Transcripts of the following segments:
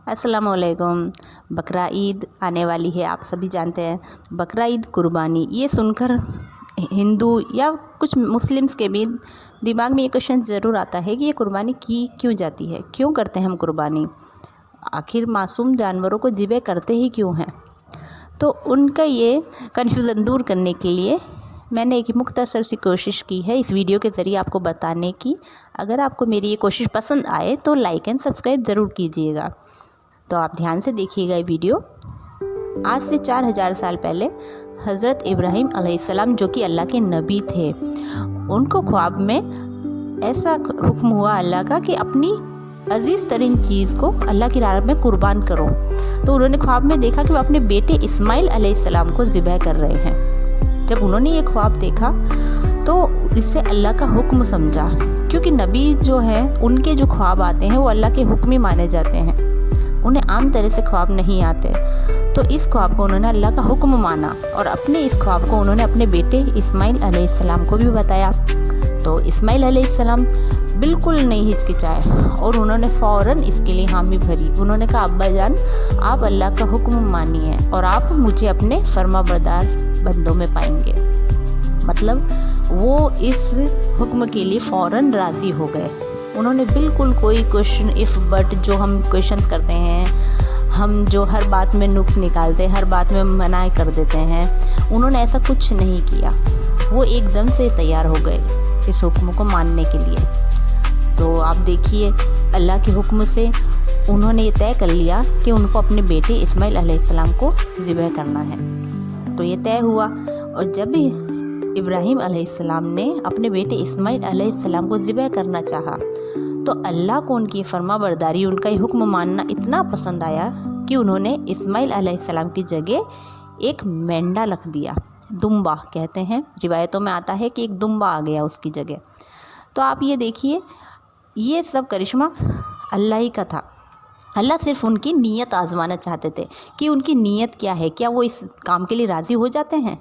अस्सलाम वालेकुम। बकरा ईद आने वाली है, आप सभी जानते हैं। बकरा ईद कुर्बानी, ये सुनकर हिंदू या कुछ मुस्लिम्स के भी दिमाग में ये क्वेश्चन ज़रूर आता है कि ये कुर्बानी की क्यों जाती है, क्यों करते हैं हम कुर्बानी, आखिर मासूम जानवरों को ज़िबह करते ही क्यों हैं। तो उनका ये कन्फ्यूज़न दूर करने के लिए मैंने एक मुख्तसर सी कोशिश की है इस वीडियो के ज़रिए आपको बताने की। अगर आपको मेरी ये कोशिश पसंद आए तो लाइक एंड सब्सक्राइब ज़रूर कीजिएगा। तो आप ध्यान से देखिएगा ये वीडियो। आज से 4000 साल पहले हज़रत इब्राहीम अलैहिस्सलाम, जो कि अल्लाह के नबी थे, उनको ख्वाब में ऐसा हुक्म हुआ अल्लाह का कि अपनी अजीज़ तरीन चीज़ को अल्लाह की राह में कुर्बान करो। तो उन्होंने ख्वाब में देखा कि वो अपने बेटे इस्माइल अलैहिस्सलाम को ज़िबह कर रहे हैं। जब उन्होंने ये ख्वाब देखा तो इससे अल्लाह का हुक्म समझा, क्योंकि नबी जो हैं उनके जो ख्वाब आते हैं वो अल्लाह के हुक्म ही माने जाते हैं, उन्हें आम तरह से ख्वाब नहीं आते। तो इस ख्वाब को उन्होंने अल्लाह का हुक्म माना और अपने इस ख्वाब को उन्होंने अपने बेटे इस्माइल अलैहिस्सलाम को भी बताया। तो इस्माइल अलैहिस्सलाम बिल्कुल नहीं हिचकिचाए और उन्होंने फ़ौरन इसके लिए हामी भरी। उन्होंने कहा, अब्बा जान, आप अल्लाह का हुक्म मानिए और आप मुझे अपने फर्माबरदार बंदों में पाएंगे। मतलब वो इस हुक्म के लिए फ़ौरन राज़ी हो गए। उन्होंने बिल्कुल कोई क्वेश्चन इफ़ बट जो हम क्वेश्चंस करते हैं, हम जो हर बात में नुक्स निकालते हैं, हर बात में मना कर देते हैं, उन्होंने ऐसा कुछ नहीं किया। वो एकदम से तैयार हो गए इस हुक्म को मानने के लिए। तो आप देखिए, अल्लाह के हुक्म से उन्होंने ये तय कर लिया कि उनको अपने बेटे इस्माइल अलैहिस्सलाम को ज़िबह करना है। तो ये तय हुआ और जब इब्राहीम अलैहिस्सलाम ने अपने बेटे इस्माइल अलैहिस्सलाम को ज़िबह करना चाहा तो अल्लाह को उनकी फर्माबरदारी, उनका ये हुक्म मानना इतना पसंद आया कि उन्होंने इस्माइल अलैहिस्सलाम की जगह एक मेंढा रख दिया। दुम्बा कहते हैं, रिवायतों में आता है कि एक दुम्बा आ गया उसकी जगह। तो आप ये देखिए, ये सब करिश्मा अल्लाह ही का था। अल्लाह सिर्फ उनकी नीयत आजमाना चाहते थे कि उनकी नीयत क्या है, क्या वो इस काम के लिए राज़ी हो जाते हैं।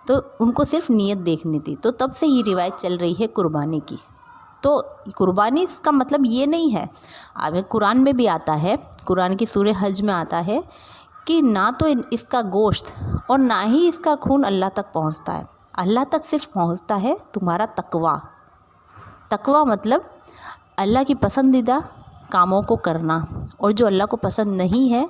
तो उनको सिर्फ नीयत देखनी थी। तो तब से ये रिवायत चल रही है कुर्बानी की। तो कुर्बानी का मतलब ये नहीं है, अब कुरान में भी आता है, कुरान की सूरह हज में आता है कि ना तो इसका गोश्त और ना ही इसका खून अल्लाह तक पहुंचता है। अल्लाह तक सिर्फ पहुंचता है तुम्हारा तकवा। तकवा मतलब अल्लाह की पसंदीदा कामों को करना और जो अल्लाह को पसंद नहीं है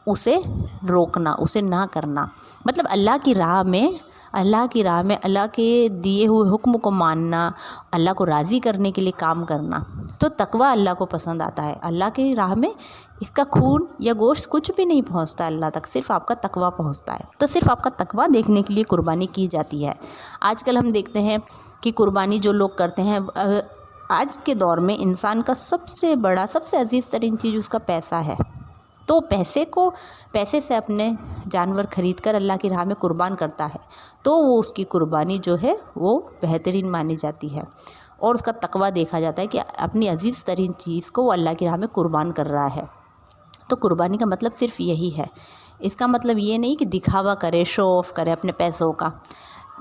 उसे रोकना, उसे ना करना। मतलब अल्लाह की राह में अल्लाह के दिए हुए हुक्म को मानना, अल्लाह को राज़ी करने के लिए काम करना। तो तकवा अल्लाह को पसंद आता है। अल्लाह की राह में इसका खून या गोश्त कुछ भी नहीं पहुंचता अल्लाह तक, सिर्फ आपका तकवा पहुंचता है। तो सिर्फ आपका तकवा देखने के लिए कुर्बानी की जाती है। आजकल हम देखते हैं कि कुर्बानी जो लोग करते हैं, आज के दौर में इंसान का सबसे बड़ा, सबसे अजीज़ तरीन चीज़ उसका पैसा है। तो पैसे से अपने जानवर ख़रीद कर अल्लाह की राह में कुर्बान करता है तो वो उसकी कुर्बानी जो है वो बेहतरीन मानी जाती है और उसका तकवा देखा जाता है कि अपनी अजीज़ तरीन चीज़ को वो अल्लाह की राह में कुर्बान कर रहा है। तो कुर्बानी का मतलब सिर्फ यही है। इसका मतलब ये नहीं कि दिखावा करे, शो ऑफ करे अपने पैसों का।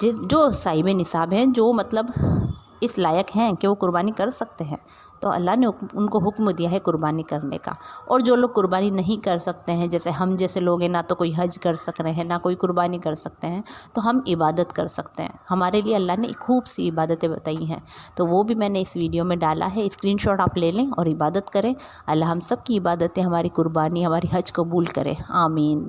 जो साहिब निसाब हैं, जो मतलब इस लायक हैं कि वो कुर्बानी कर सकते हैं, तो अल्लाह ने उनको हुक्म दिया है कुर्बानी करने का। और जो लोग कुर्बानी नहीं कर सकते हैं, जैसे हम जैसे लोग हैं, ना तो कोई हज कर सक रहे हैं, ना कोई कुर्बानी कर सकते हैं, तो हम इबादत कर सकते हैं। हमारे लिए अल्लाह ने खूब सी इबादतें बताई हैं, तो वो भी मैंने इस वीडियो में डाला है। स्क्रीनशॉट आप ले लें और इबादत करें। अल्लाह हम सब की इबादतें, हमारी कुर्बानी, हमारी हज कबूल करे। आमीन।